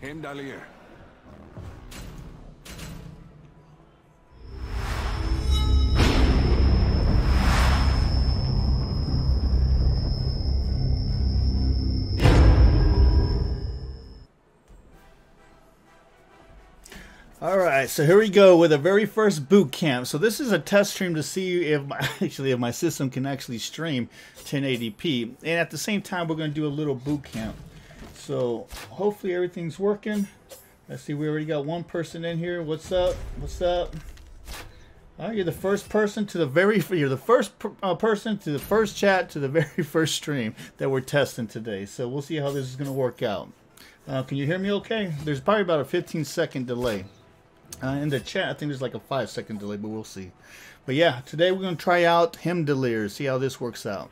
Heimdallr. Alright, so here we go with the very first boot camp. So this is a test stream to see if my system can actually stream 1080p. And at the same time, we're going to do a little boot camp. So hopefully everything's working. Let's see, we already got one person in here. What's up? What's up? You're the first person to the person to the first chat to the very first stream that we're testing today. So we'll see how this is going to work out. Can you hear me okay? There's probably about a 15-second delay. In the chat, I think there's like a 5-second delay, but we'll see. But yeah, today we're going to try out Heimdallr, see how this works out.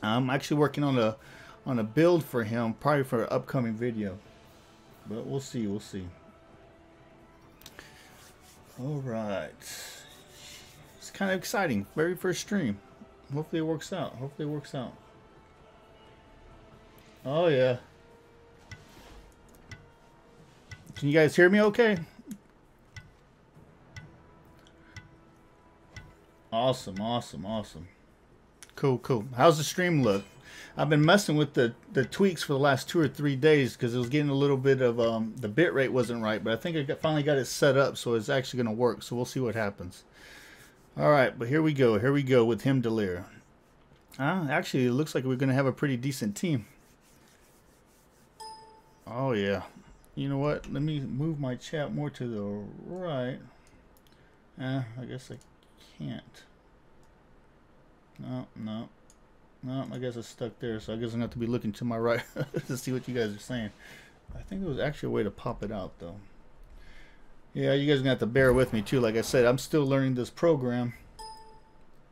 I'm actually working on a build for him, probably for an upcoming video. But we'll see, we'll see. Alright. It's kind of exciting. Very first stream. Hopefully it works out. Hopefully it works out. Oh yeah. Can you guys hear me okay? Awesome, awesome, awesome. Cool, cool. How's the stream look? I've been messing with the tweaks for the last 2 or 3 days because it was getting a little bit of, the bit rate wasn't right, but I think I finally got it set up so it's actually going to work, so we'll see what happens. Alright, but here we go with Heimdallr. Actually, it looks like we're going to have a pretty decent team. Oh yeah. You know what? Let me move my chat more to the right. I guess I can't. No. I guess it's stuck there, so I guess I'm going to have to be looking to my right to see what you guys are saying. I think there was actually a way to pop it out, though. Yeah, you guys are going to have to bear with me, too. Like I said, I'm still learning this program.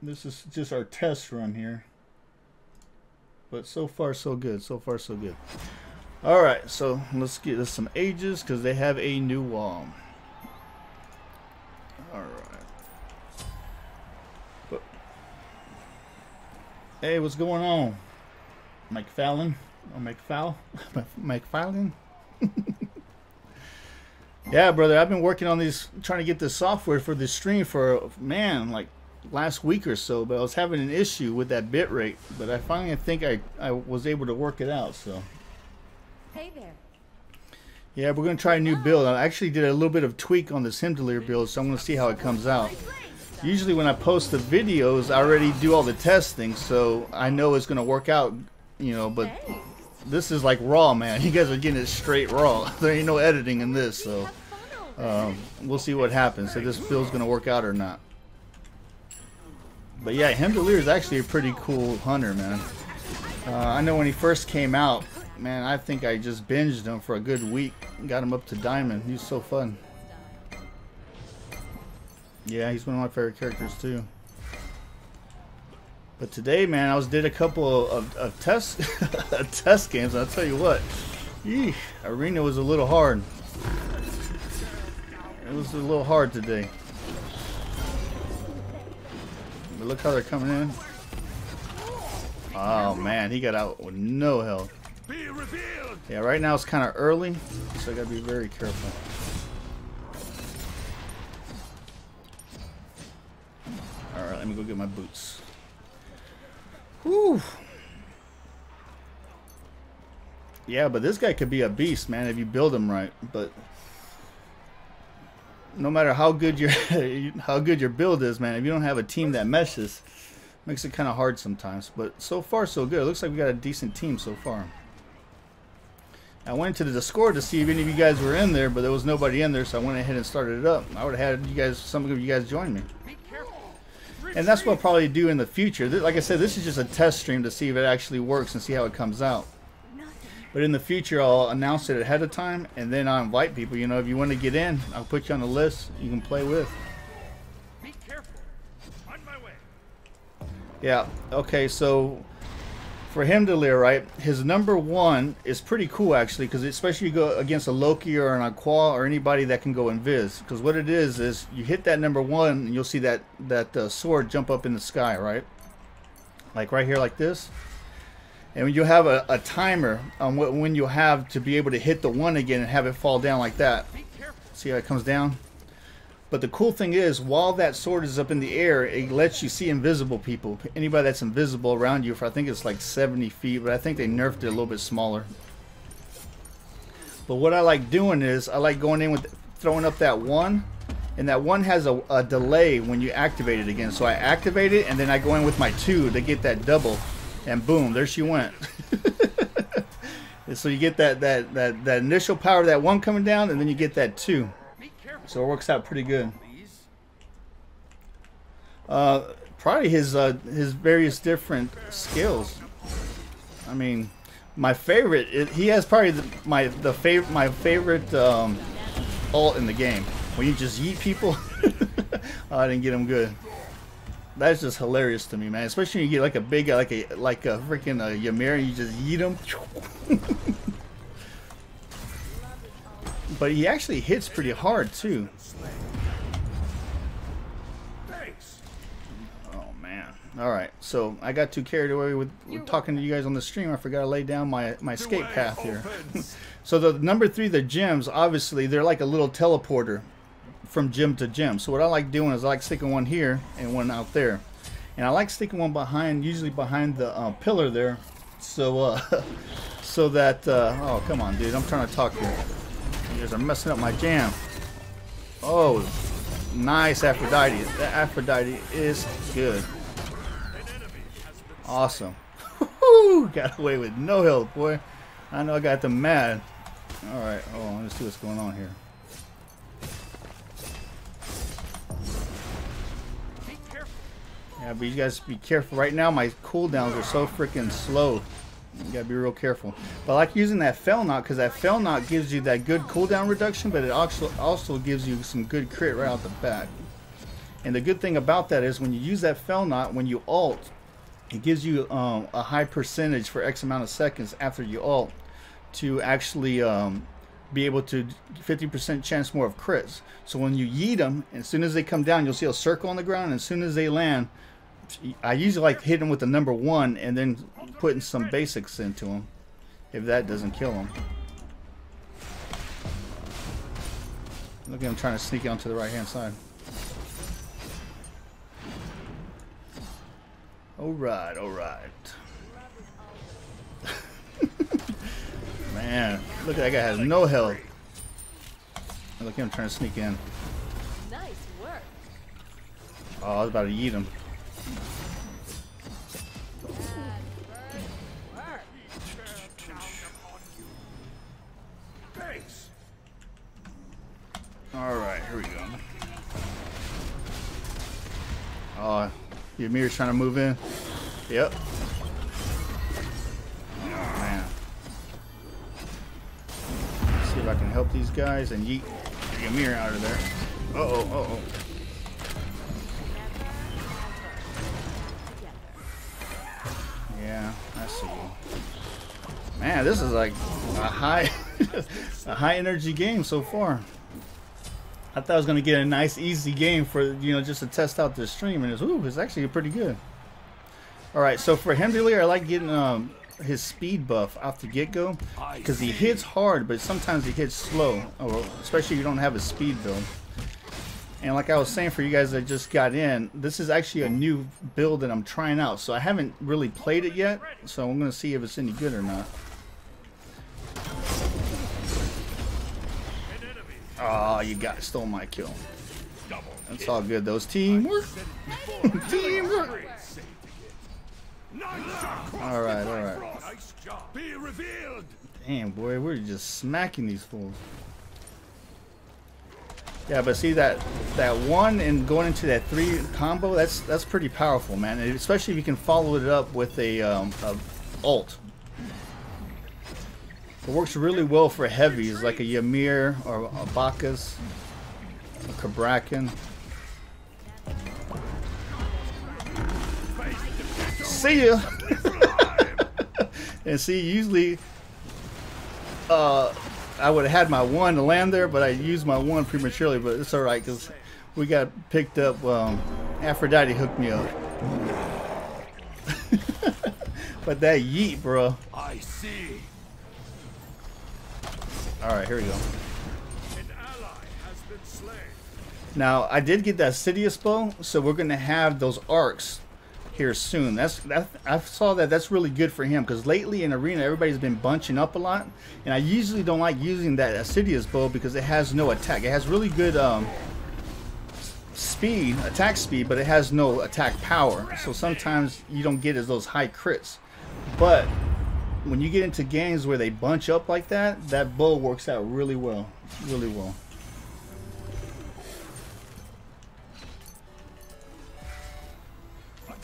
This is just our test run here. But so far, so good. So far, so good. Alright, so let's get us some ages because they have a new wall. Alright. Hey, what's going on? Mike Fallon? Or Mike Fowl? Mike Fallon? Yeah, brother, I've been working on these, trying to get this software for this stream for, man, like last week or so, but I was having an issue with that bit rate, but I finally think I was able to work it out, so. Hey there. Yeah, we're going to try a new build. I actually did a little bit of tweak on this Heimdallr build, so I'm going to see how it comes out. Usually when I post the videos, I already do all the testing, so I know it's going to work out, you know, but this is like raw, man. You guys are getting it straight raw. There ain't no editing in this, so we'll see what happens, if this build's going to work out or not. But yeah, Heimdallr is actually a pretty cool hunter, man. I know when he first came out, man, I think I just binged him for a good week. Got him up to diamond. He's so fun. Yeah, he's one of my favorite characters too. But today, man, I did a couple of test test games. And I'll tell you what, Arena was a little hard. It was a little hard today. But look how they're coming in. Oh man, he got out with no health. Yeah, right now it's kind of early, so I gotta be very careful. Alright, let me go get my boots. Whew. Yeah, but this guy could be a beast, man, if you build him right. But no matter how good your build is, man, if you don't have a team that meshes, it makes it kind of hard sometimes. But so far, so good. It looks like we got a decent team so far. I went to the Discord to see if any of you guys were in there, but there was nobody in there, so I went ahead and started it up. I would have had you guys, some of you guys join me. And that's what I'll probably do in the future. Like I said, this is just a test stream to see if it actually works and see how it comes out. But in the future, I'll announce it ahead of time, and then I'll invite people. You know, if you want to get in, I'll put you on the list you can play with. Be careful. On my way. Yeah, okay, so for Heimdallr, right, his #1 is pretty cool, actually, because especially you go against a Loki or an Aqua or anybody that can go invis. Because what it is you hit that #1 and you'll see that sword jump up in the sky, right? Like right here, like this. And when you have a timer on when you have to be able to hit the 1 again and have it fall down like that. See how it comes down? But the cool thing is, while that sword is up in the air, it lets you see invisible people. Anybody that's invisible around you for, I think it's like 70 feet, but I think they nerfed it a little bit smaller. But what I like doing is, I like going in with throwing up that 1, and that 1 has a delay when you activate it again. So I activate it, and then I go in with my 2 to get that double, and boom, there she went. And so you get that initial power of that 1 coming down, and then you get that 2. So it works out pretty good. Probably his various different skills. I mean, my favorite. He has probably my favorite ult in the game. When you just yeet people. Oh, I didn't get him good. That's just hilarious to me, man. Especially when you get like a big, like a freaking Ymir, and you just yeet him. But he actually hits pretty hard too. Oh man! All right, so I got too carried away with talking to you guys on the stream. I forgot to lay down my escape path here. So the number 3, the gems, obviously they're like a little teleporter from gem to gem. So what I like doing is I like sticking one here and one out there, and I like sticking one behind, usually behind the pillar there. So so that oh come on, dude! I'm trying to talk here. You guys are messing up my jam. Oh, nice Aphrodite. That Aphrodite is good. Awesome. Got away with no help, boy. I know I got them mad. Alright, hold on. Let's see what's going on here. Yeah, but you guys be careful. Right now, my cooldowns are so freaking slow. You gotta be real careful. But I like using that fell knot because that fell knot gives you that good cooldown reduction, but it also gives you some good crit right out the bat. And the good thing about that is when you use that fell knot, when you ult, it gives you a high percentage for X amount of seconds after you ult to actually be able to 50% chance more of crits. So when you yeet them, as soon as they come down, you'll see a circle on the ground, and as soon as they land, I usually like hitting them with the number 1 and then putting some basics into them if that doesn't kill them. Look at him trying to sneak onto the right hand side. Alright, alright. Man, look at that guy has no health. Look at him trying to sneak in. Nice work. Oh, I was about to eat him. Alright, here we go. Oh, Ymir's trying to move in. Yep. Oh, man. Let's see if I can help these guys and yeet Ymir out of there. Uh-oh, uh-oh. Yeah, I see. Man, this is like a high a high energy game so far. I thought I was gonna get a nice easy game for, you know, just to test out this stream, and it's actually pretty good. Alright, so for Heimdallr, I like getting his speed buff off the get-go because he hits hard, but sometimes he hits slow, especially if you don't have a speed build. And like I was saying for you guys that just got in, this is actually a new build that I'm trying out, so I haven't really played it yet, so I'm gonna see if it's any good or not. Oh, you stole my kill. That's all good. Those teamwork. Teamwork. Alright, alright. Damn, boy, we're just smacking these fools. Yeah, but see that 1 and going into that 3 combo, that's pretty powerful, man. And especially if you can follow it up with a ult. It works really well for heavies like a Ymir or a Bacchus, a Kabrakan. See ya! And see, usually I would have had my 1 to land there, but I used my 1 prematurely, but it's alright because we got picked up. Aphrodite hooked me up. But that yeet, bro. I see. All right, here we go. An ally has been slain. Now, I did get that Sidious bow, so we're gonna have those arcs here soon. I saw that that's really good for him because lately in Arena everybody's been bunching up a lot, and I usually don't like using that Sidious bow because it has no attack. It has really good attack speed, but it has no attack power. So sometimes you don't get as those high crits. But when you get into games where they bunch up like that, that bow works out really well, really well.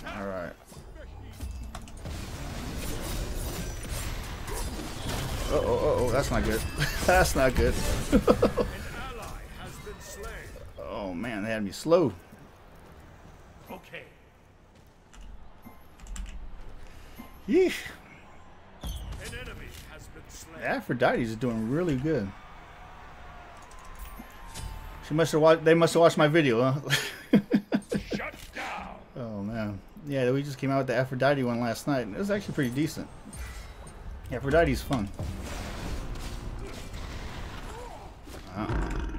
All right. Oh, that's not good. That's not good. An ally has been slain. Oh man, they had me slow. Okay. Yeesh. An enemy has been slain. Aphrodite's doing really good. She must have watched. They must have watched my video, huh? Shut down. Oh man, yeah, we just came out with the Aphrodite one last night. It was actually pretty decent. Aphrodite's fun.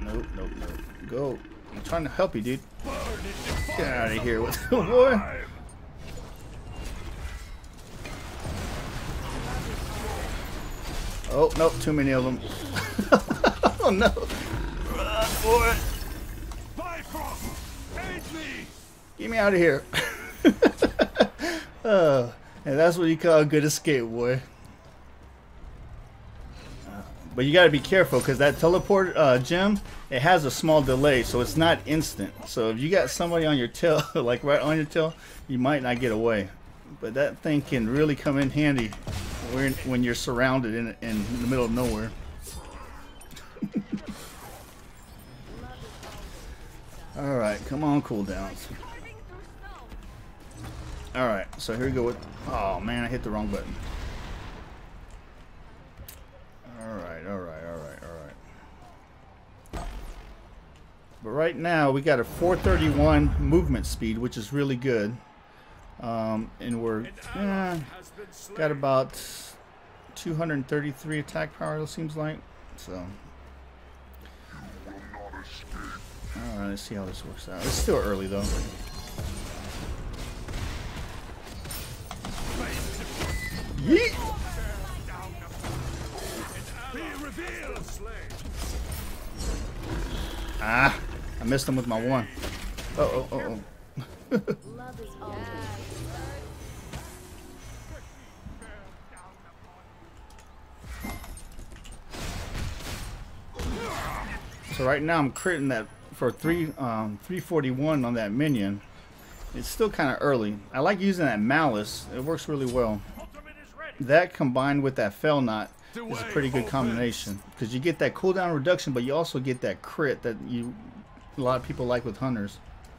Nope. Go. I'm trying to help you, dude. Get out of here with boy. Oh nope, too many of them. Oh no. Run, boy. Bifrost, aid me. Get me out of here. And that's what you call a good escape, boy. But you gotta be careful because that teleport gem, it has a small delay, so it's not instant. So if you got somebody on your tail, like right on your tail, you might not get away. But that thing can really come in handy when you're surrounded in the middle of nowhere. All right, come on, cooldowns. All right, so here we go with. Oh man, I hit the wrong button. All right. But right now we got a 431 movement speed, which is really good. And we're got about 233 attack power, it seems like. So, all right, let's see how this works out. It's still early though. Yeet! Ah, I missed him with my one. Oh. Love is all. So right now I'm critting that for 341 on that minion. It's still kind of early. I like using that malice. It works really well. That combined with that fell knot is a pretty good combination because you get that cooldown reduction, but you also get that crit that a lot of people like with hunters.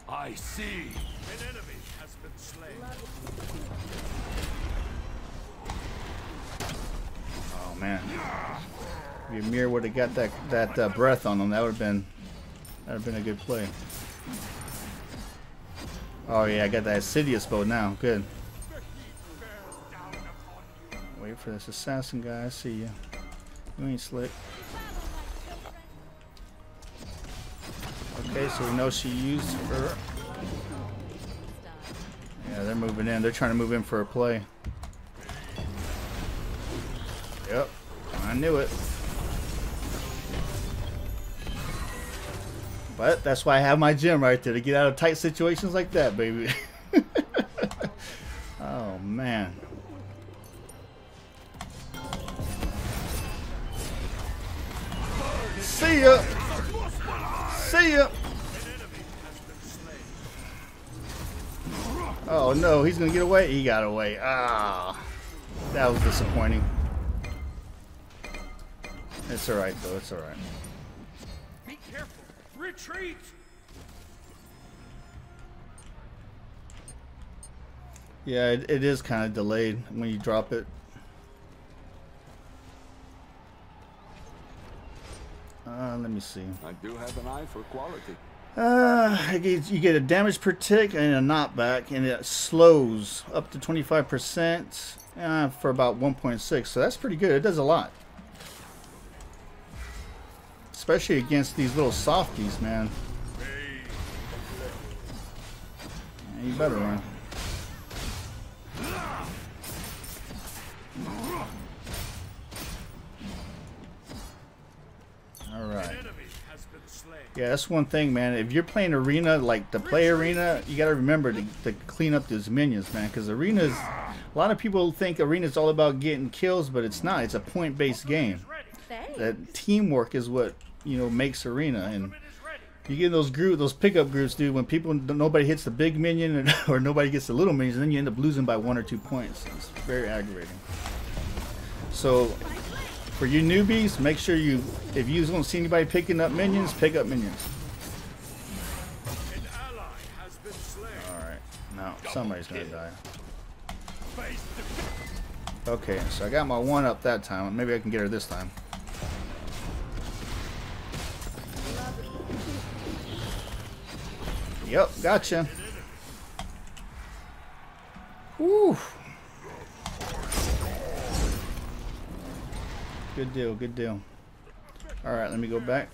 I see. An enemy has been slain. Oh man, if Ymir would have got that breath on him, that would have been a good play. Oh yeah, I got that Sidious bow now. Good. Wait for this assassin guy. I see you. You ain't slick. Okay, so we know she used her. Yeah, they're moving in. They're trying to move in for a play. Yep, I knew it. But that's why I have my gem right there to get out of tight situations like that, baby. Oh man. See ya. See ya. Oh no, he's gonna get away. He got away. Ah, that was disappointing. It's all right though. It's all right. Be careful. Retreat. Yeah, it is kind of delayed when you drop it. Let me see. I do have an eye for quality. You get a damage per tick and a knockback, and it slows up to 25%, for about 1.6, so that's pretty good. It does a lot. Especially against these little softies, man. Yeah, you better run. Alright. Yeah, that's one thing, man. If you're playing Arena, like to play Arena, you gotta remember to clean up those minions, man. Because Arena is... A lot of people think Arena is all about getting kills, but it's not. It's a point-based game. That teamwork is what, you know, makes Arena. And you get those pickup groups, dude, when nobody hits the big minion or nobody gets the little minions, and then you end up losing by 1 or 2 points. It's very aggravating. So for you newbies, make sure if you don't see anybody picking up minions, pick up minions. Alright, now somebody's gonna die. Okay, so I got my one up that time. Maybe I can get her this time. Yep, gotcha. Woo. Good deal, good deal. Alright, let me go back.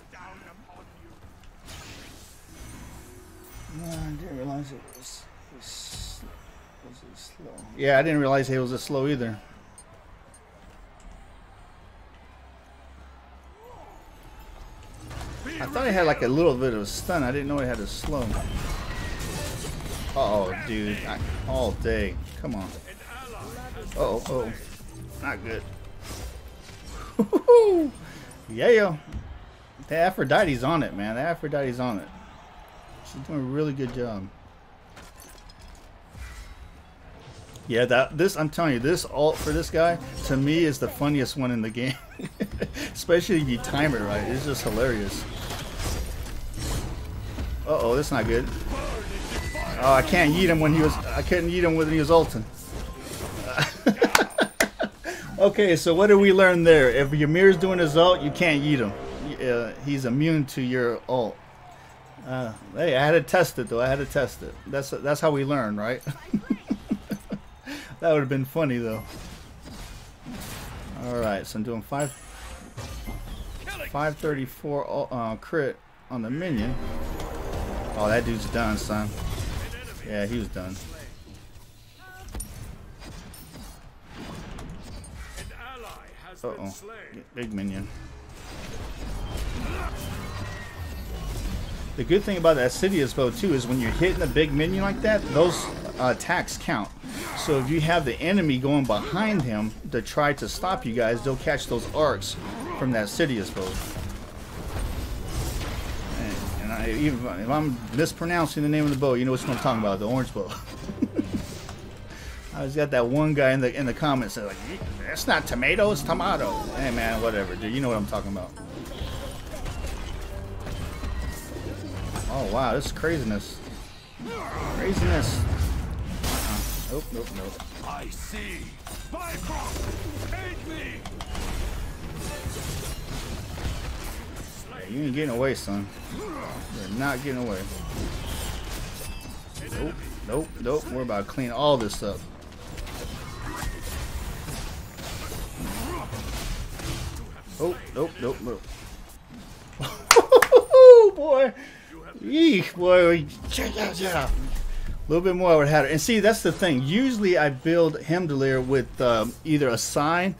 No, I didn't realize it was it slow. Yeah, I didn't realize it was this slow either. I thought it had like a little bit of a stun. I didn't know it had a slow. Uh-oh, dude. All day. Come on. Uh-oh, uh-oh. Not good. Yeah. The Aphrodite's on it, man. The Aphrodite's on it. She's doing a really good job. Yeah, I'm telling you, this ult for this guy, to me, is the funniest one in the game. Especially if you time it right. It's just hilarious. Uh-oh, that's not good. Oh, I can't yeet him I couldn't yeet him when he was ulting. Okay, so what did we learn there? If Ymir's doing his ult, you can't yeet him. He's immune to your ult. Hey, I had to test it, though. I had to test it. That's how we learn, right? That would have been funny, though. Alright, so I'm doing 534 crit on the minion. Oh, that dude's done, son. Yeah, he was done. Uh-oh. Big minion. The good thing about that Sidious bow, too, is when you're hitting a big minion like that, those attacks count. So if you have the enemy going behind him to try to stop you guys, they'll catch those arcs from that Sidious bow. And even if I'm mispronouncing the name of the bow, you know what I'm talking about, the orange bow. I was got that one guy in the comments that like, it's not tomato, it's tomato. Hey man, whatever, dude. You know what I'm talking about. Oh wow, this is craziness. Craziness. Nope. I see. Bifrost, aid me. Yeah, you ain't getting away, son. You're not getting away. Nope. We're about to clean all this up. Nope. Boy. Yeesh, boy. Yeah. A little bit more I would have had. And see, that's the thing. Usually I build Heimdallr with either a sign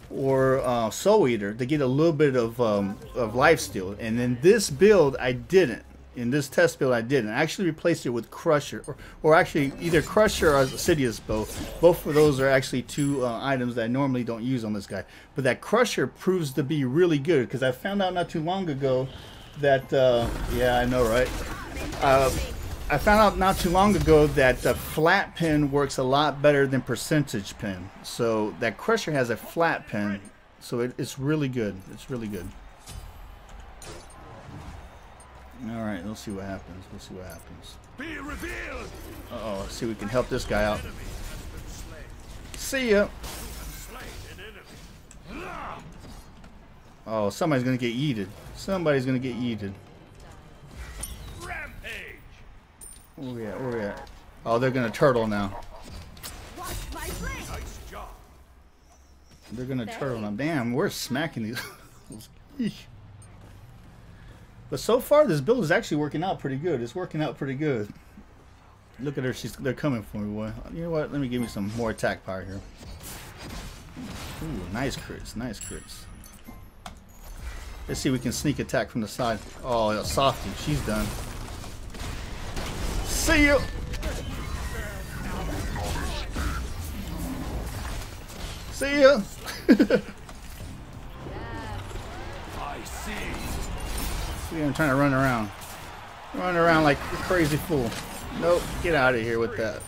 or Soul Eater to get a little bit of lifesteal. And in this build, I didn't. In this test build, I didn't. I actually replaced it with Crusher. Or actually, either Crusher or Sidious Bow. Both of those are actually two items that I normally don't use on this guy. But that Crusher proves to be really good. Because I found out not too long ago that... yeah, I know, right? I found out not too long ago that flat pin works a lot better than percentage pin. So that Crusher has a flat pin. So it's really good. It's really good. Alright, let's see what happens. Be revealed. Uh-oh, let's see if we can help this guy out. See ya. Oh, somebody's gonna get yeeted. Rampage. Where we at? Oh, they're gonna turtle now. Nice job. They're gonna turtle now. Damn, we're smacking these. Eesh. But so far, this build is actually working out pretty good. It's working out pretty good. Look at her. They're coming for me, boy. You know what? Let me give me some more attack power here. Ooh, nice crits. Nice crits. Let's see if we can sneak attack from the side. Oh, Softy. She's done. See you. See ya. I see. See, I'm trying to run around. Run around like a crazy fool. Nope, get out of here with that.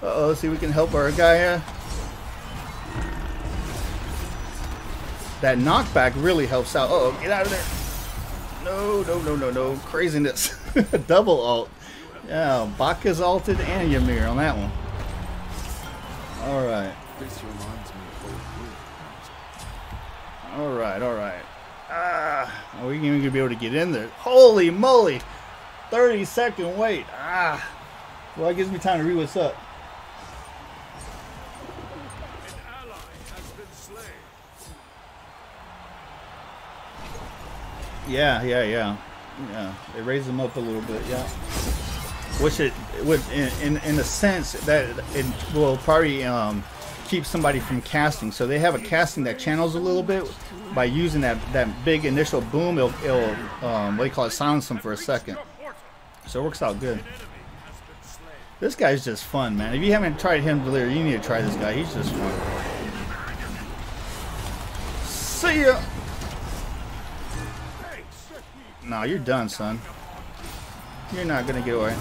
Uh-oh, see, we can help our guy here. That knockback really helps out. Uh-oh, get out of there. No, no, no, no, no. Craziness. Double ult. Yeah, Baka's ulted and Ymir on that one. Alright. This reminds me of old wood. Alright, alright. Ah, are we even gonna be able to get in there? Holy moly! 30-second wait. Ah. Well, that gives me time to read what's up. An ally has been slain. Yeah. Yeah, it raised them up a little bit, yeah. Which it would, in a sense, that it will probably keep somebody from casting. So they have a casting that channels a little bit. By using that big initial boom, it'll what do you call it, silence them for a second. So it works out good. This guy's just fun, man. If you haven't tried Heimdallr, you need to try this guy. He's just fun. See ya! No, you're done, son. You're not gonna get away.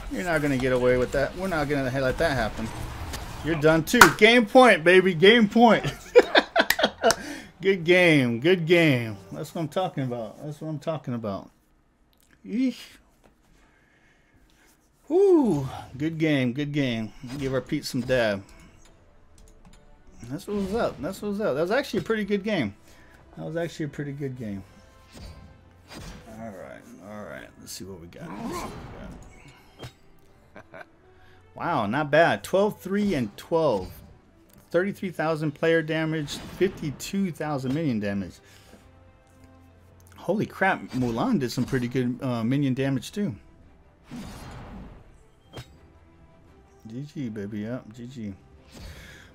You're not gonna get away with that. We're not gonna let that happen. You're done too. Game point, baby. Game point. Good game. Good game. That's what I'm talking about. That's what I'm talking about. Eesh. Woo. Good game. Good game. Give our Pete some dab. That's what was up. That's what was up. That was actually a pretty good game. That was actually a pretty good game. Alright. Alright. Let's see what we got. Let's see what we got. Wow, not bad. 12-3 and 12. 33,000 player damage, 52,000 minion damage. Holy crap, Mulan did some pretty good minion damage too. GG, baby, yeah, GG.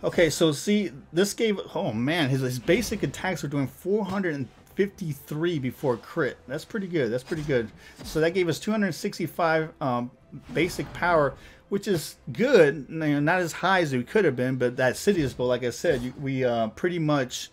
Okay, so see, this gave, oh man, his basic attacks were doing 453 before crit. That's pretty good, that's pretty good. So that gave us 265 basic power, which is good. You know, not as high as we could have been, but that Sidious Bow, like I said, we pretty much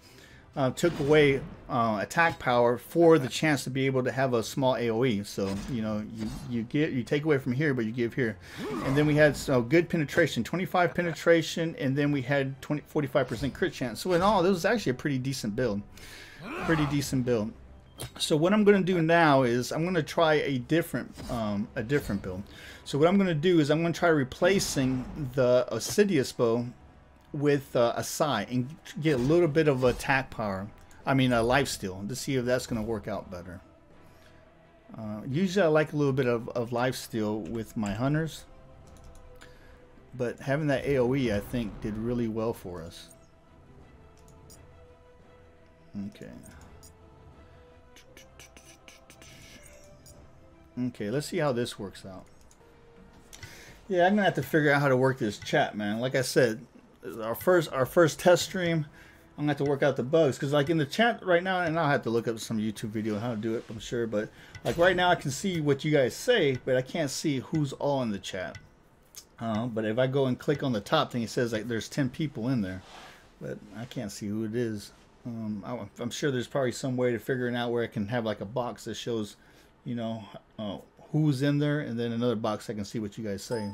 took away attack power for the chance to be able to have a small AoE. So you know, you take away from here, but you give here. And then we had good penetration, 25 penetration, and then we had 45% crit chance. So in all, this was actually a pretty decent build. Pretty decent build. So what I'm going to do now is I'm going to try a different build. So what I'm going to do is I'm going to try replacing the Sidious Bow with a Sai and get a little bit of attack power. I mean, a lifesteal, to see if that's going to work out better. Usually I like a little bit of lifesteal with my hunters, but having that AoE I think did really well for us. Okay. Okay, let's see how this works out. Yeah, I'm gonna have to figure out how to work this chat, man. Like I said, our first test stream, I'm gonna have to work out the bugs, because like in the chat right now, and I'll have to look up some YouTube video on how to do it, I'm sure, but like right now I can see what you guys say, but I can't see who's all in the chat. But if I go and click on the top thing, it says like there's 10 people in there, but I can't see who it is. I'm sure there's probably some way to figuring out where I can have like a box that shows, you know, who's in there, and then another box I can see what you guys say.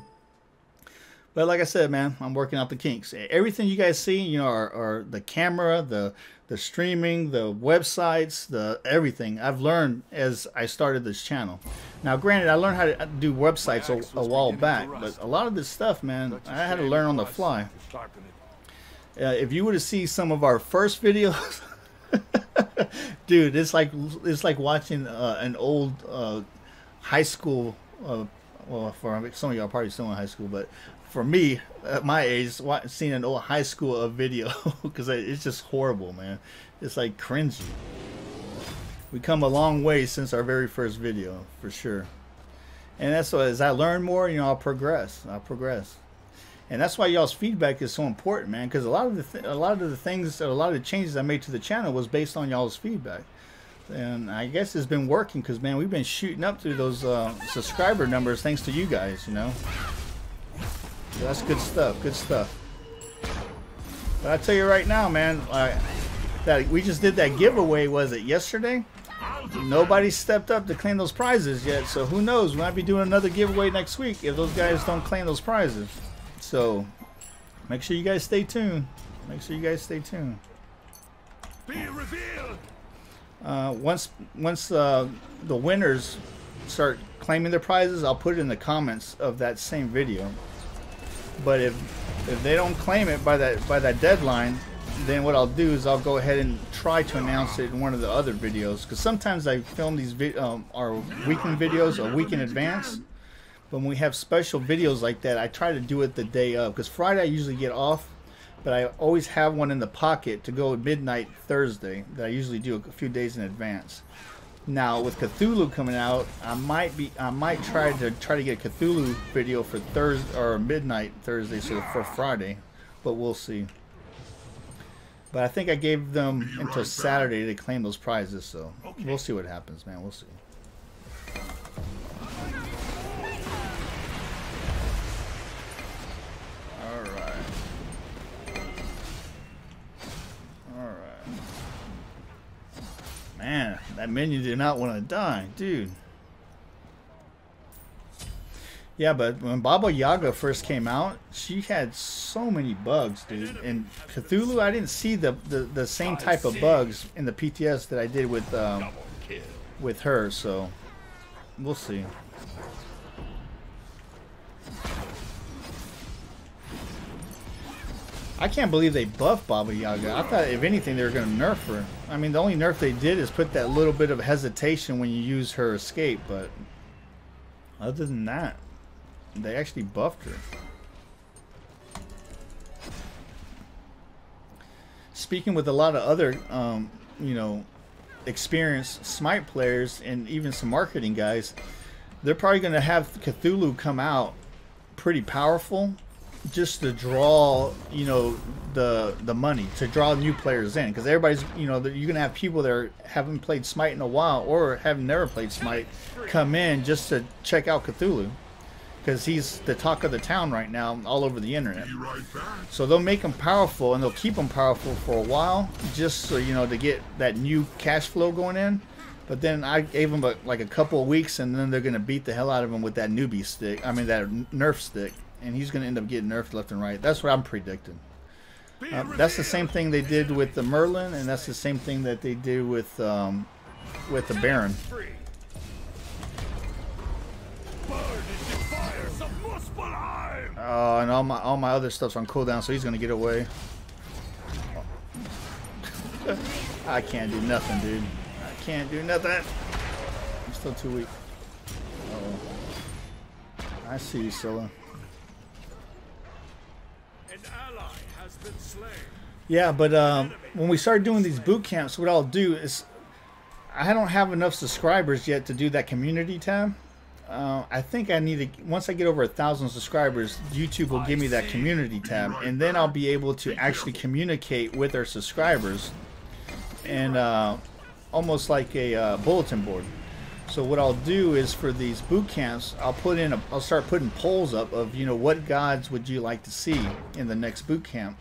But like I said, man, I'm working out the kinks. Everything you guys see, you know, are the camera, the streaming, the websites, the everything I've learned as I started this channel. Now, granted, I learned how to do websites a while back, but a lot of this stuff, man, I had to learn on the fly. If you were to see some of our first videos, dude, it's like watching an old high school. Well, for some of y'all probably still in high school, but for me at my age, seeing an old high school video because it's just horrible, man. It's like cringy. We come a long way since our very first video, for sure. And that's why, as I learn more, you know, I'll progress. And that's why y'all's feedback is so important, man. Because a lot of the changes I made to the channel was based on y'all's feedback. And I guess it's been working because, man, we've been shooting up through those subscriber numbers thanks to you guys, you know. So that's good stuff, good stuff. But I tell you right now, man, that we just did that giveaway, was it yesterday? Nobody stepped up to claim those prizes yet, so who knows? We might be doing another giveaway next week if those guys don't claim those prizes. So make sure you guys stay tuned. Make sure you gues stay tuned. Be revealed. Once the winners start claiming their prizes, I'll put it in the comments of that same video. But if they don't claim it by that deadline, then what I'll do is I'll go ahead and try to announce it in one of the other videos. Because sometimes I film these our weekend videos a week in advance. But when we have special videos like that, I try to do it the day of. Because Friday I usually get off, but I always have one in the pocket to go at midnight Thursday that I usually do a few days in advance. Now with Cthulhu coming out, I might try to get a Cthulhu video for Thursday or midnight Thursday, so for Friday, but we'll see. But I think I gave them until Saturday to claim those prizes, so we'll see what happens, man. We'll see. Man, that minion did not want to die, dude. Yeah, but when Baba Yaga first came out, she had so many bugs, dude. And Cthulhu, I didn't see the same type of bugs in the PTS that I did with her, so we'll see. I can't believe they buffed Baba Yaga. I thought, if anything, they were going to nerf her. I mean, the only nerf they did is put that little bit of hesitation when you use her escape, but other than that, they actually buffed her. Speaking with a lot of other, you know, experienced Smite players and even some marketing guys, they're probably going to have Cthulhu come out pretty powerful, just to draw, you know, the money, to draw new players in, because everybody's, you know, you're gonna have people that haven't played Smite in a while or have never played Smite come in just to check out Cthulhu, because he's the talk of the town right now all over the internet. So they'll make him powerful and they'll keep him powerful for a while, just so, you know, to get that new cash flow going in. But then I gave him like a couple of weeks, and then they're gonna beat the hell out of him with that newbie stick, I mean that nerf stick. And he's going to end up getting nerfed left and right. That's what I'm predicting. That's the same thing they did with the Merlin, and that's the same thing that they did with the Baron. And all my other stuff's on cooldown, so he's going to get away. I can't do nothing, dude. I can't do nothing. I'm still too weak. Uh-oh. I see you, Scylla. Yeah, but when we start doing these boot camps, what I'll do is, I don't have enough subscribers yet to do that community tab. I think I need to, once I get over 1,000 subscribers, YouTube will give me that community tab, and then I'll be able to actually communicate with our subscribers, and almost like a bulletin board. So what I'll do is, for these boot camps, I'll start putting polls up of, you know, what gods would you like to see in the next boot camp.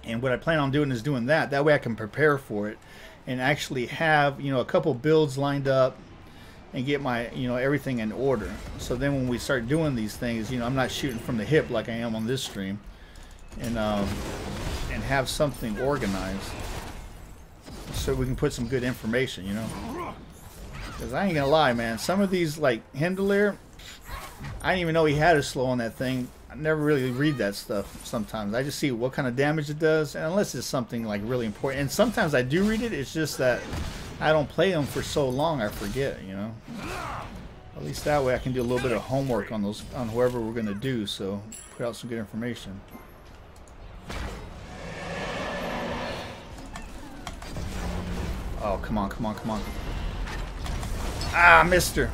And what I plan on doing is doing that. That way I can prepare for it and actually have, you know, a couple builds lined up and get my, you know, everything in order. So then when we start doing these things, you know, I'm not shooting from the hip like I am on this stream, and have something organized so we can put some good information, you know. Because I ain't gonna lie, man, some of these, like Heimdallr, I didn't even know he had a slow on that thing. I never really read that stuff sometimes. I just see what kind of damage it does, and unless it's something like really important. And sometimes I do read it, it's just that I don't play them for so long I forget, you know. At least that way I can do a little bit of homework on those, on whoever we're gonna do. So put out some good information. Oh, come on, come on, come on. Ah, missed her.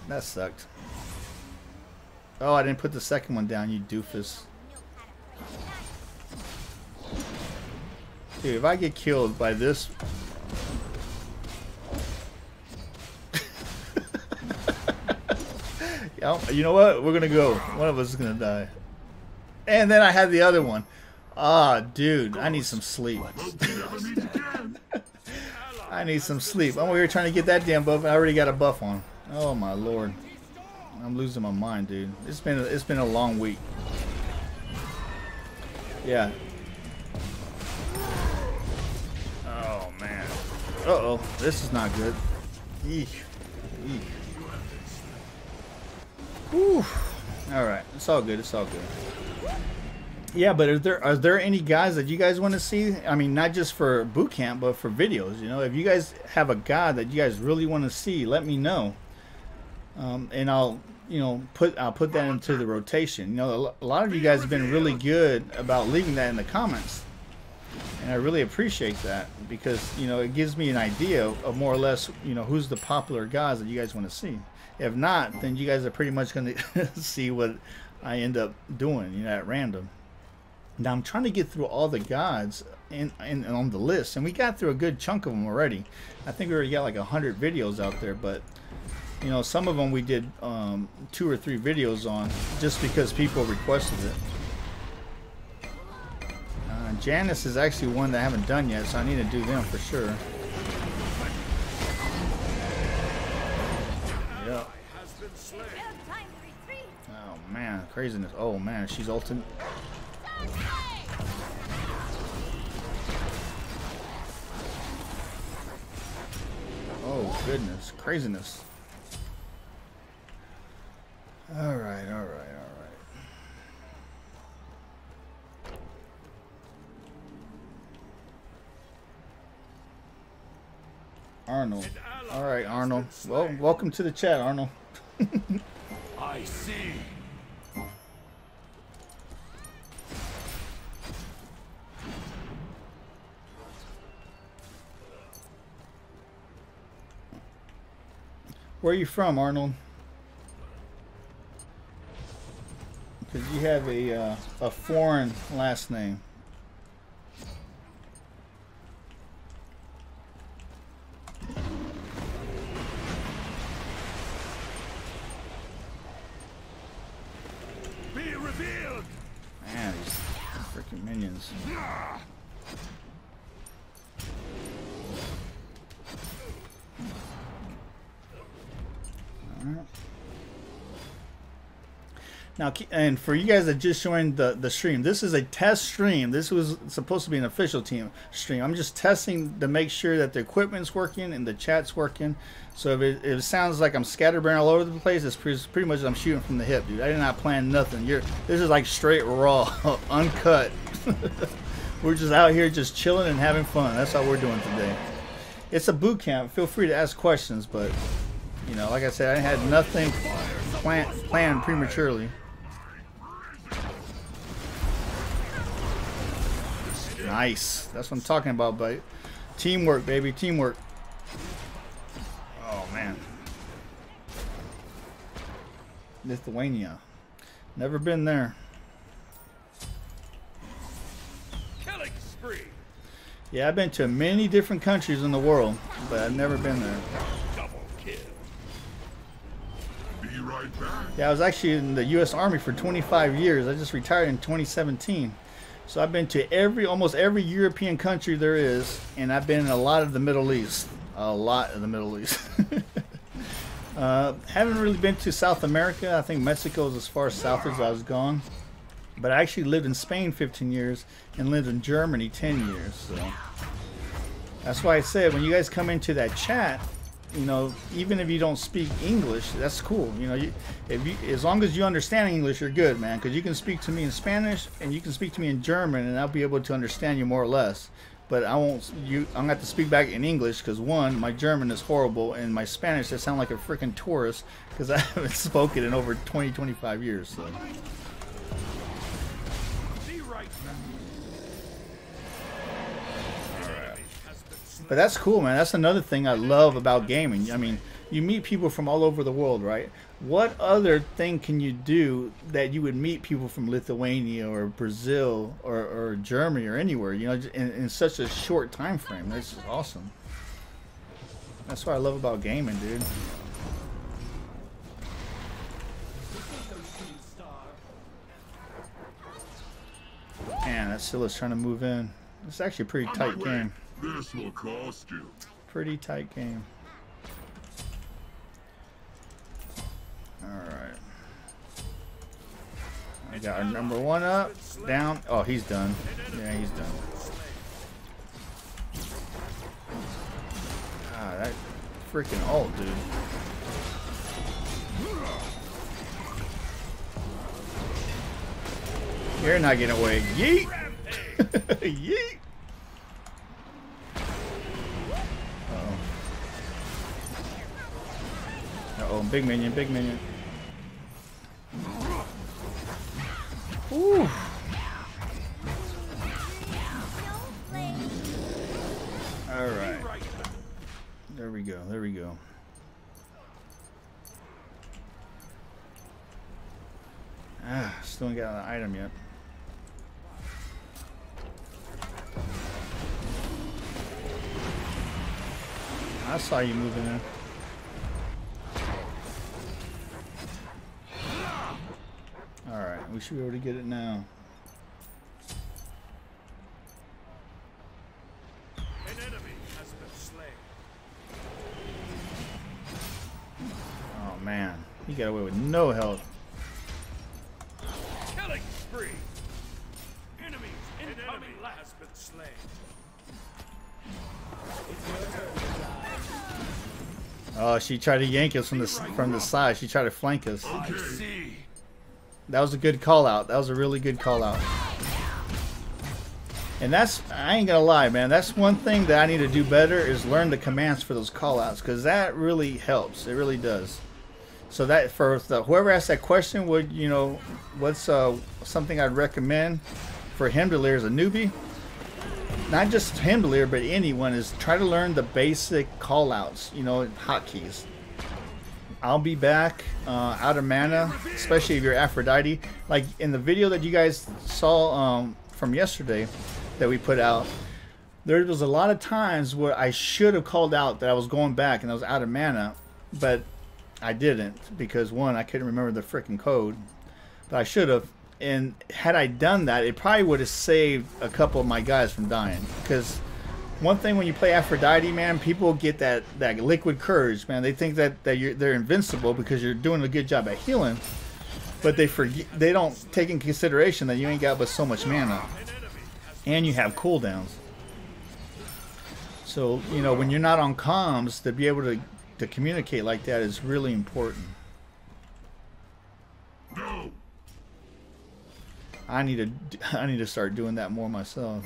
That sucked. Oh, I didn't put the second one down, you doofus. Dude, if I get killed by this... You know what? We're gonna go. One of us is gonna die. And then I had the other one. Ah, dude, I need some sleep. I need some sleep. I'm over here trying to get that damn buff. I already got a buff on. Oh my lord, I'm losing my mind, dude. It's been a long week. Yeah. Oh man. Uh oh, this is not good. Eek. Eek. Whew. All right, it's all good. It's all good. Yeah, but are there any guys that you guys want to see? I mean, not just for boot camp, but for videos. You know, if you guys have a guy that you guys really want to see, let me know, and I'll put that into the rotation. You know, a lot of you guys have been really good about leaving that in the comments, and I really appreciate that because it gives me an idea of more or less who's the popular guys that you guys want to see. If not, then you guys are pretty much going to see what I end up doing, at random. Now I'm trying to get through all the gods on the list, and we got through a good chunk of them already. I think we already got like 100 videos out there, but some of them we did 2 or 3 videos on just because people requested it. Janice is actually one that I haven't done yet, so I need to do them for sure. Yep. Oh man, craziness. Oh man, she's ultimate. Oh goodness, craziness. All right, all right, all right. Arnold. All right, Arnold. Well, welcome to the chat, Arnold. I see. Where are you from, Arnold? Because you have a foreign last name. Be revealed. Man, these freaking minions. Now, and for you guys that just joined the stream, this is a test stream. This was supposed to be an official team stream. I'm just testing to make sure that the equipment's working and the chat's working. So if it sounds like I'm scatterbrained all over the place, it's pretty much I'm shooting from the hip, dude. I did not plan nothing. This is like straight raw, uncut. We're just out here just chilling and having fun. That's how we're doing today. It's a boot camp. Feel free to ask questions, but like I said, I had nothing planned prematurely. Nice. That's what I'm talking about, but teamwork, baby, teamwork. Oh man. Lithuania. Never been there. Killing spree. Yeah, I've been to many different countries in the world, but I've never been there. Double kill. Be right back. Yeah, I was actually in the U.S. Army for 25 years. I just retired in 2017. So I've been to almost every European country there is, and I've been in a lot of the Middle East. A lot of the Middle East. Haven't really been to South America. I think Mexico is as far south as I was gone. But I actually lived in Spain 15 years and lived in Germany 10 years. So that's why I said when you guys come into that chat, even if you don't speak English, that's cool. As long as you understand English, you're good, man. Because you can speak to me in Spanish and you can speak to me in German, and I'll be able to understand you more or less. but I won't. I'm gonna have to speak back in English because one, my German is horrible, and my Spanish I sound like a freaking tourist because I haven't spoken in over 20-25 years. So. But that's cool, man. That's another thing I love about gaming. I mean, you meet people from all over the world, right? What other thing can you do that you would meet people from Lithuania or Brazil or Germany or anywhere, you know, in such a short time frame? That's just awesome. That's what I love about gaming, dude. Man, that Scylla's trying to move in. It's actually a pretty tight game. This will cost you. Pretty tight game. Alright. I got our number one up, down. Oh, he's done. Yeah, he's done. Ah, that freaking ult, dude. You're not getting away. Yeet! Yeet! Uh-oh, big minion, big minion. Ooh. Alright. There we go, there we go. Ah, still ain't got an item yet. I saw you moving in. Alright, we should be able to get it now. An enemy has been slain. Oh man, he got away with no health. Killing spree. Enemies incoming has been slain. Oh, she tried to yank us from the side. She tried to flank us. I see. That was a good call out. That was a really good call out. And that's, I ain't gonna lie, man, that's one thing that I need to do better is learn the commands for those call outs, because that really helps. It really does. So that for whoever asked that question, would you know what's something I'd recommend for Heimdallr as a newbie? Not just Heimdallr, but anyone, is try to learn the basic call outs, you know, hotkeys. I'll be back out of mana, especially if you're Aphrodite. Like in the video that you guys saw from yesterday that we put out, there was a lot of times where I should have called out that I was going back and I was out of mana, but I didn't because one, I couldn't remember the freaking code, but I should have. And had I done that, it probably would have saved a couple of my guys from dying. Because one thing when you play Aphrodite, man, people get that liquid courage, man. They think that they're invincible because you're doing a good job at healing, but they don't take in consideration that you ain't got but so much mana, and you have cooldowns. So you know when you're not on comms, to be able to communicate like that is really important. No. I need to start doing that more myself.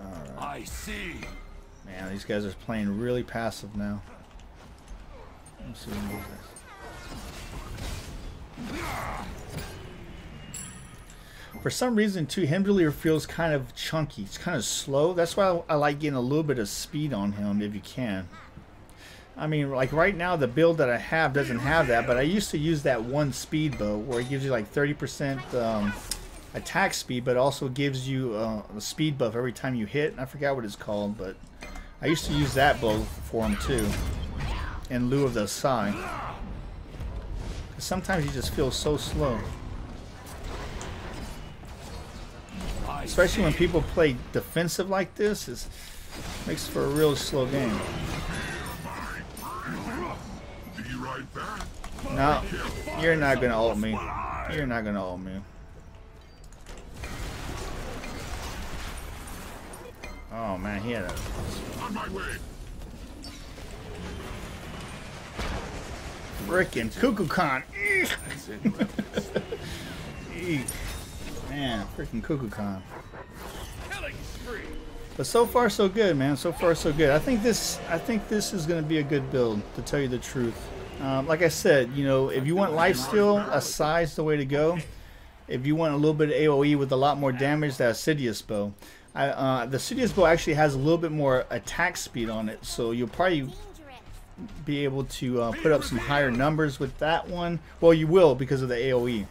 Alright. I see. Man, these guys are playing really passive now. Let's see what for some reason too, Heimdallr feels kind of chunky. It's kind of slow. That's why I like getting a little bit of speed on him if you can. I mean, like right now the build that I have doesn't have that, but I used to use that one speed bow where it gives you like 30% attack speed, but also gives you a speed buff every time you hit. I forgot what it's called, but I used to use that bow for him too, in lieu of the Sai. Sometimes he just feels so slow. Especially when people play defensive like this, it makes for a real slow game. No, you're not gonna ult me. You're not gonna ult me. Oh man, he had a... On my way. Frickin' Kukulkan. That's interesting. Eek. Man, freaking Kukulkan. Killing spree. But so far so good, man. So far so good. I think this is going to be a good build, to tell you the truth. Like I said, you know, if you want lifesteal, Asai's the way to go. If you want a little bit of AoE with a lot more damage, that Sidious bow. The Sidious bow actually has a little bit more attack speed on it, so you'll probably be able to put up some higher numbers with that one. Well, you will, because of the AoE.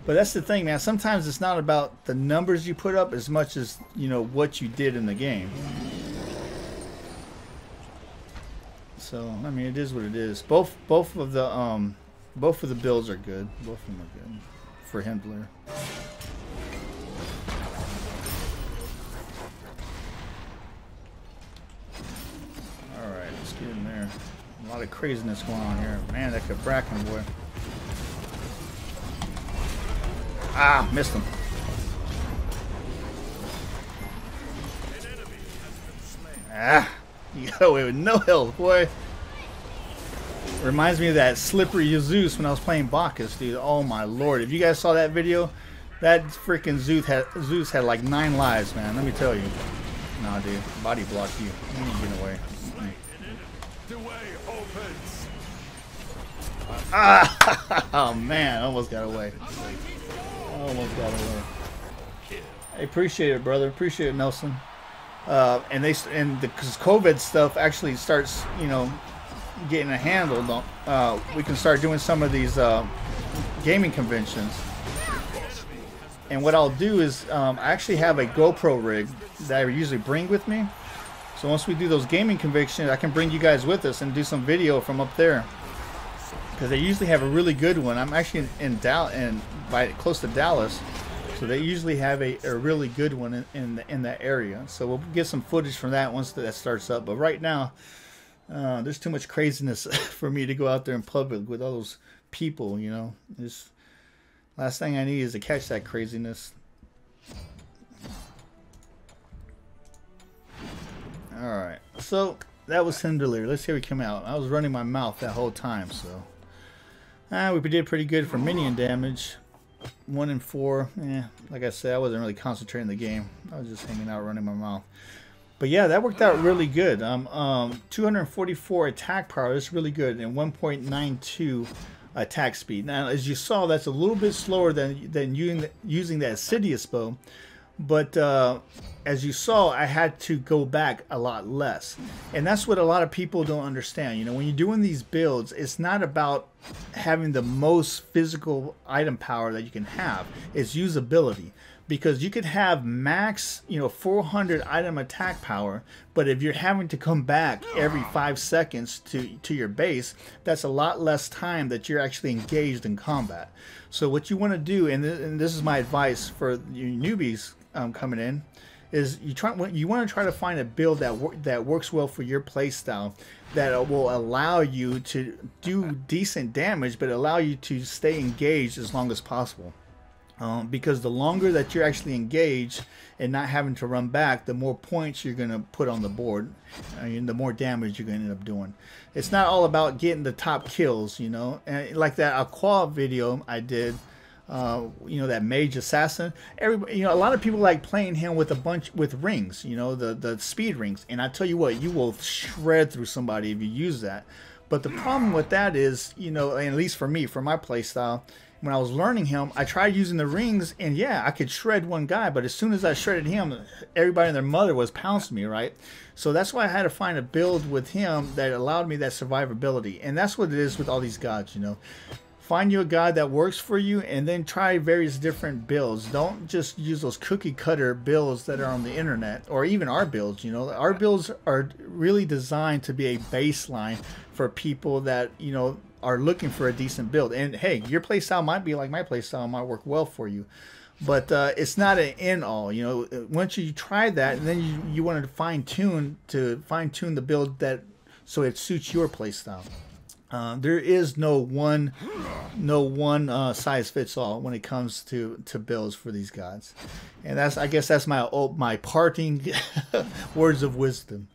But that's the thing, man. Sometimes it's not about the numbers you put up as much as, you know, what you did in the game. So, I mean, it is what it is. Both of the builds are good. Both of them are good for Heimdallr. All right, let's get in there. A lot of craziness going on here. Man, that could Bracken boy. Ah, missed him. Ah, you got away with no health, boy. Reminds me of that slippery Zeus when I was playing Bacchus, dude. Oh my lord! If you guys saw that video, that freaking Zeus had like 9 lives, man. Let me tell you. Nah, dude, body block you. You ain't getting away. The way opens. Ah! Oh man, almost got away. Almost got away. I appreciate it, brother. Appreciate it, Nelson. And because COVID stuff actually starts, you know, getting a handle, we can start doing some of these gaming conventions. And what I'll do is I actually have a GoPro rig that I usually bring with me. So once we do those gaming conventions, I can bring you guys with us and do some video from up there. Because they usually have a really good one. I'm actually in close to Dallas, so they usually have a really good one in that area. So we'll get some footage from that once that starts up. But right now, there's too much craziness for me to go out there in public with all those people. You know, last thing I need is to catch that craziness. All right, so that was Heimdallr. Let's see how we come out. I was running my mouth that whole time, so. We did pretty good for minion damage. 1 in 4. Like I said, I wasn't really concentrating the game. I was just hanging out, running my mouth. But yeah, that worked out really good. 244 attack power. That's really good, and 1.92 attack speed. Now, as you saw, that's a little bit slower than using that Sidious bow. But as you saw, I had to go back a lot less. And that's what a lot of people don't understand. You know, when you're doing these builds, it's not about having the most physical item power that you can have. It's usability. Because you could have max, you know, 400 item attack power, but if you're having to come back every 5 seconds to your base, that's a lot less time that you're actually engaged in combat. So what you want to do, and this is my advice for you newbies coming in, is you want to try to find a build that works well for your play style, that will allow you to do decent damage, but allow you to stay engaged as long as possible. Because the longer that you're actually engaged and not having to run back, the more points you're going to put on the board, and the more damage you're going to end up doing. It's not all about getting the top kills, you know. And like that Aqua video I did, you know, that mage assassin. Everybody, you know, a lot of people like playing him with with rings, you know, the speed rings. And I tell you what, you will shred through somebody if you use that. But the problem with that is, you know, and at least for me, for my play style, when I was learning him, I tried using the rings, and yeah, I could shred one guy, but as soon as I shredded him, everybody and their mother was pouncing me, right? So that's why I had to find a build with him that allowed me that survivability. And that's what it is with all these gods, you know. Find you a god that works for you, and then try various different builds. Don't just use those cookie cutter builds that are on the internet, or even our builds, you know. Our builds are really designed to be a baseline for people that, you know, are looking for a decent build. And hey, your playstyle might be like my playstyle, might work well for you, but it's not an end all. You know, once you try that, and then you want to fine tune the build that so it suits your playstyle. There is no one size fits all when it comes to builds for these gods, and I guess that's my parting words of wisdom.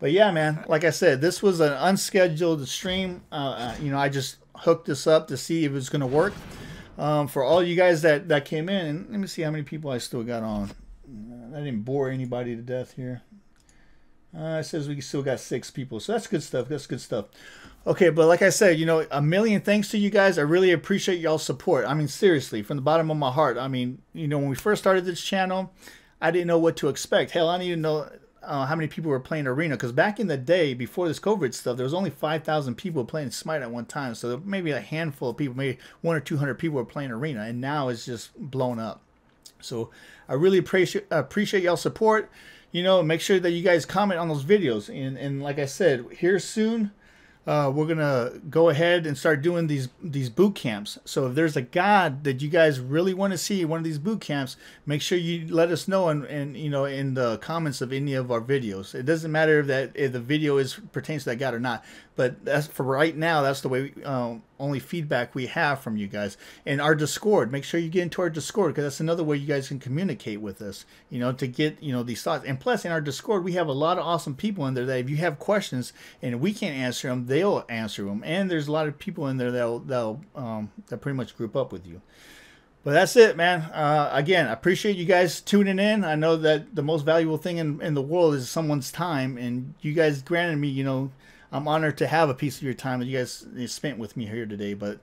But yeah, man, like I said, this was an unscheduled stream. You know, I just hooked this up to see if it's going to work. For all you guys that came in, and let me see how many people I still got on. I didn't bore anybody to death here. It says we still got 6 people, so that's good stuff. That's good stuff. Okay, but like I said, you know, a million thanks to you guys. I really appreciate y'all's support. I mean, seriously, from the bottom of my heart. I mean, you know, when we first started this channel, I didn't know what to expect. Hell, I didn't even know how many people were playing Arena, because back in the day, before this COVID stuff, there was only 5,000 people playing Smite at one time. So maybe a handful of people, maybe 100 or 200 people were playing Arena, and now it's just blown up. So I really appreciate y'all's support. You know, make sure that you guys comment on those videos. And like I said, here soon, we're gonna go ahead and start doing these boot camps. So if there's a god that you guys really want to see one of these boot camps, make sure you let us know and you know, in the comments of any of our videos. It doesn't matter if the video pertains to that god or not, but that's for right now. That's the way only feedback we have from you guys. And our Discord, make sure you get into our Discord, because that's another way you guys can communicate with us, you know, to get, you know, these thoughts. And plus, in our Discord, we have a lot of awesome people in there that if you have questions and we can't answer them, they'll answer them. And there's a lot of people in there that pretty much group up with you. But that's it, man. Again, I appreciate you guys tuning in. I know that the most valuable thing in the world is someone's time, and you guys granted me, you know, I'm honored to have a piece of your time that you guys spent with me here today. But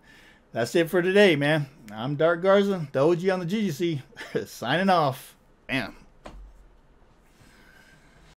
that's it for today, man. I'm Dark Garza, the OG on the GGC, signing off. Bam.